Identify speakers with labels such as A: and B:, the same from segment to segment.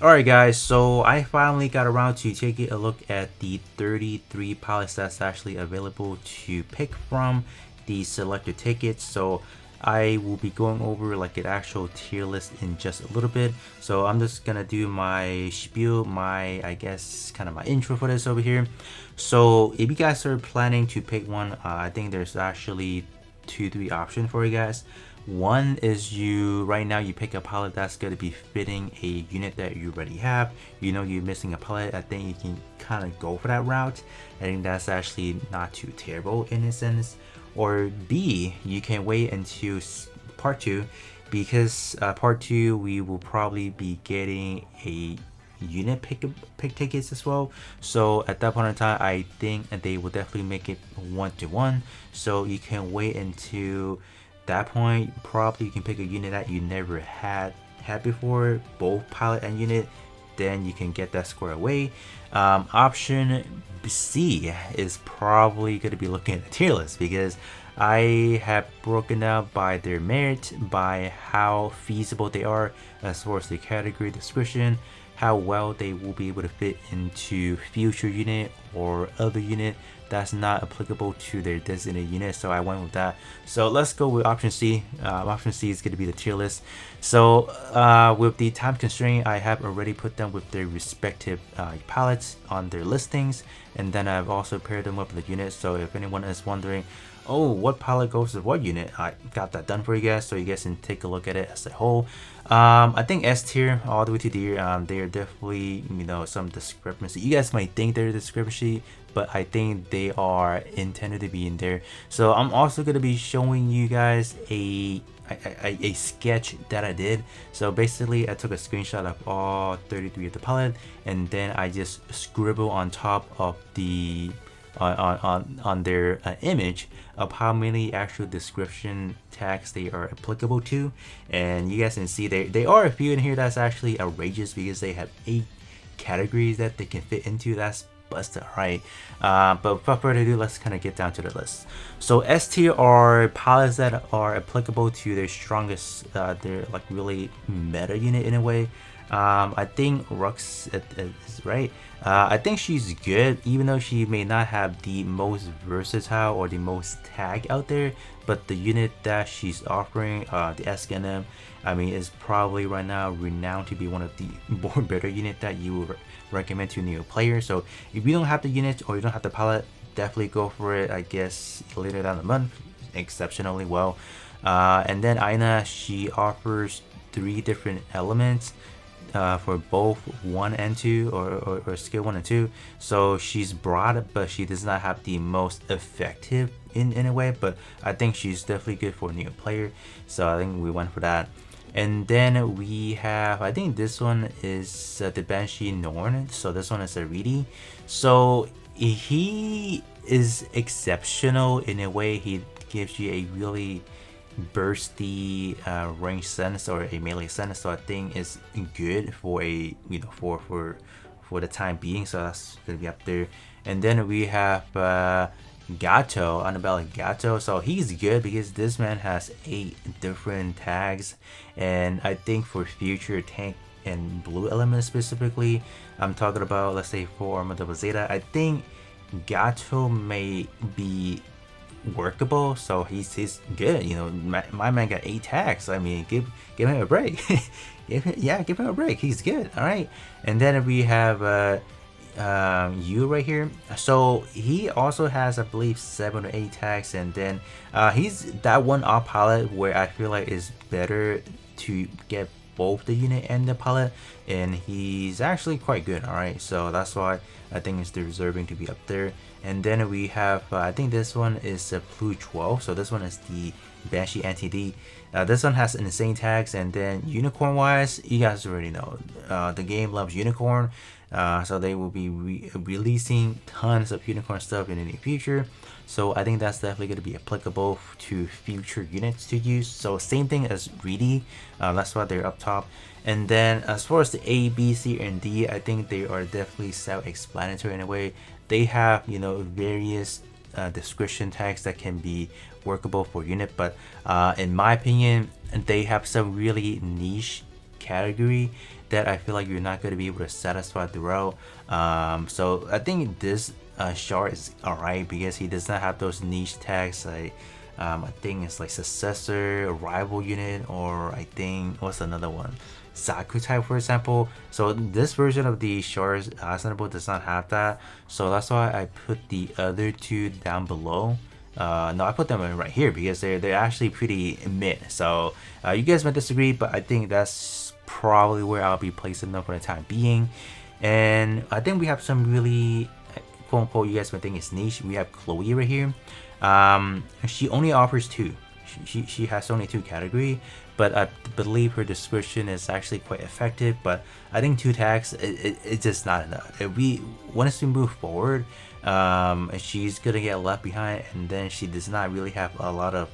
A: Alright guys, so I finally got around to taking a look at the 33 pilots that's actually available to pick from the selector tickets. So I will be going over like an actual tier list in just a little bit. So I'm just gonna do my spiel, my I guess kind of my intro for this over here. So if you guys are planning to pick one, I think there's actually three options for you guys. One is you right now you pick a pilot that's going to be fitting a unit that you already have. You know you're missing a pilot. I think you can kind of go for that route. I think that's actually not too terrible in a sense. Or B, you can wait until part two, because part two we will probably be getting a unit pick tickets as well. So at that point in time, I think they will definitely make it 1-to-1. So you can wait until that point. Probably you can pick a unit that you never had before, both pilot and unit. Then you can get that square away. Option C is probably going to be looking at the tier list, because I have broken out by their merit, by how feasible they are as far as the category description, how well they will be able to fit into future unit or other unit that's not applicable to their designated unit. So I went with that. So let's go with option C. Option C is going to be the tier list. So with the time constraint, I have already put them with their respective palettes on their listings, and then I've also paired them up with the units. So if anyone is wondering, oh, what palette goes with what unit, I got that done for you guys, so you guys can take a look at it as a whole. I think S tier all the way to D, they are definitely, some discrepancy. You guys might think they're a discrepancy, but I think they are intended to be in there. So I'm also going to be showing you guys a sketch that I did. So basically I took a screenshot of all 33 of the palette, and then I just scribble on top of the on their image of how many actual description tags they are applicable to. And you guys can see they are a few in here that's actually outrageous, because they have 8 categories that they can fit into. That's busted, right? But without further ado, let's kind of get down to the list. So S tier are pilots that are applicable to their strongest, their like really meta unit in a way. I think Rux is right. I think she's good, even though she may not have the most versatile or the most tag out there. But the unit that she's offering, the Gundam, I mean, is probably right now renowned to be one of the more better unit that you would recommend to new players. So if you don't have the unit or you don't have the palette, definitely go for it. I guess later down the month, exceptionally well. And then Aina, she offers 3 different elements for both 1 and 2, or skill 1 and 2. So she's broad, but she does not have the most effective in a way, but I think she's definitely good for a new player, so I think we went for that. And then we have, I think this one is the Banshee Norn. So this one is a Reedy. So he is exceptional in a way. He gives you a really bursty range sense or a melee sense, so I think it's good for a for the time being. So that's gonna be up there. And then we have Gato, Annabelle Gato. So he's good because this man has 8 different tags, and I think for future tank and blue elements specifically, I'm talking about, let's say, for Armor Double Zeta, I think Gato may be workable. So he's good. My man got 8 tags. I mean, give him a break. give him a break. He's good. All right. And then we have you right here. So he also has, I believe, 7 or 8 tags, and then he's that one off palette where I feel like is better to get both the unit and the palette, and he's actually quite good. All right, so that's why I think it's deserving to be up there. And then we have I think this one is a Blue 12. So this one is the Banshee NTD. This one has insane tags, and then unicorn wise, you guys already know the game loves unicorn. So they will be releasing tons of unicorn stuff in the near future. So I think that's definitely going to be applicable to future units to use. So same thing as Reedy, that's why they're up top. And then as far as the A, B, C, and D, I think they are definitely self-explanatory in a way. They have, various description tags that can be workable for unit, but in my opinion, they have some really niche category that I feel like you're not going to be able to satisfy throughout. So I think this shard is alright because he does not have those niche tags like I think it's like successor, rival unit, or I think what's another one, Zaku type, for example. So this version of the Shards Ascensible does not have that, so that's why I put the other two down below. No, I put them in right here because they're actually pretty mid. So you guys might disagree, but I think that's probably where I'll be placing them for the time being. And I think we have some really quote unquote you guys might think is niche. We have Chloe right here. She only offers two. She has only two category, but I believe her description is actually quite effective. But I think two tags it's just not enough. If we once we move forward, she's gonna get left behind, and then she does not really have a lot of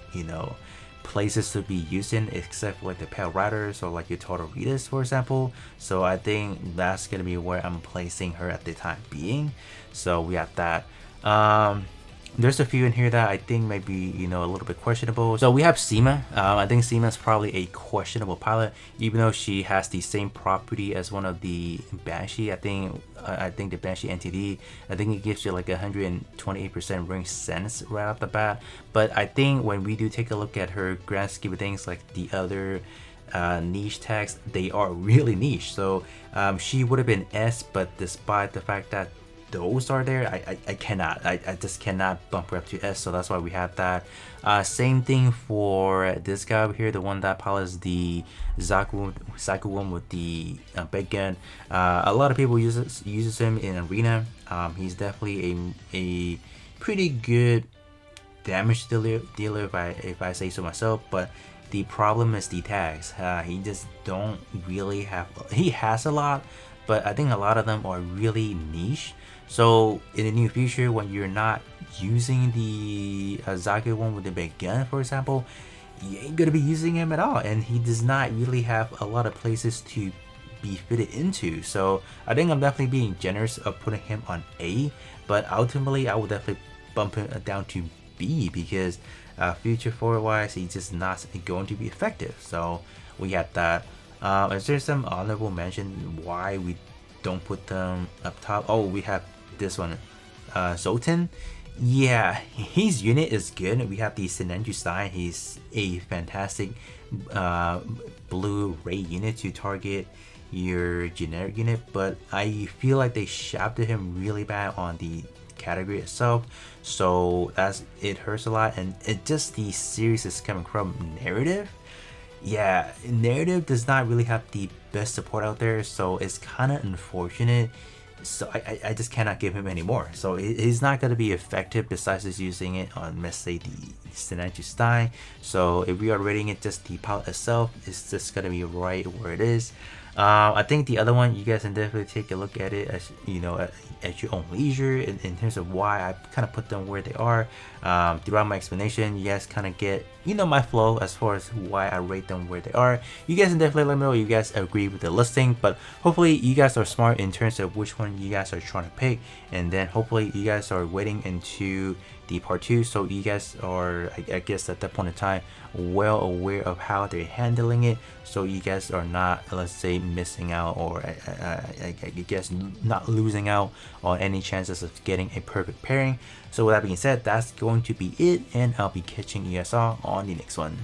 A: places to be used in, except for like the Pale Riders or like your Tortoritas, for example. So I think that's gonna be where I'm placing her at the time being. So we have that. There's a few in here that I think might be, a little bit questionable. So we have Seema. I think Seema is probably a questionable pilot, even though she has the same property as one of the Banshee. I think the Banshee NTD, I think it gives you like 128% ring sense right off the bat. But I think when we do take a look at her grand scheme of things, like the other niche tags, they are really niche. So she would have been S, but despite the fact that those are there, I just cannot bump her up to S, so that's why we have that. Same thing for this guy over here, the one that pilots the Zaku one with the big gun. A lot of people uses him in arena. He's definitely a pretty good damage dealer if I say so myself, but the problem is the tags. He just don't really have, he has a lot, but I think a lot of them are really niche. So in the near future, when you're not using the Zaku one with the big gun, for example, you ain't gonna be using him at all, and he does not really have a lot of places to be fitted into. So I think I'm definitely being generous of putting him on A, but ultimately I will definitely bump him down to B because future forward wise, he's just not going to be effective. So we have that. Is there some honorable mention why we don't put them up top? Oh, we have this one, Zoten. Yeah, his unit is good. We have the Senenju Stein. He's a fantastic blue ray unit to target your generic unit, but I feel like they shafted him really bad on the category itself, so it hurts a lot. And it just, the series is coming from narrative. Yeah, narrative does not really have the best support out there, so it's kind of unfortunate. So I just cannot give him any more. So he's not going to be effective besides just using it on, let's say, the Senenju Stein. So if we are rating it just the pilot itself, it's just going to be right where it is. I think the other one, you guys can definitely take a look at it as at your own leisure in terms of why I kind of put them where they are. Throughout my explanation, you guys kind of get my flow as far as why I rate them where they are. You guys can definitely let me know if you guys agree with the listing, but hopefully you guys are smart in terms of which one you guys are trying to pick, and then hopefully you guys are waiting into the part 2, so you guys are, I guess at that point in time, well aware of how they're handling it, so you guys are not, let's say, missing out, or I guess not losing out on any chances of getting a perfect pairing. So with that being said, that's going to be it, and I'll be catching you guys all on the next one.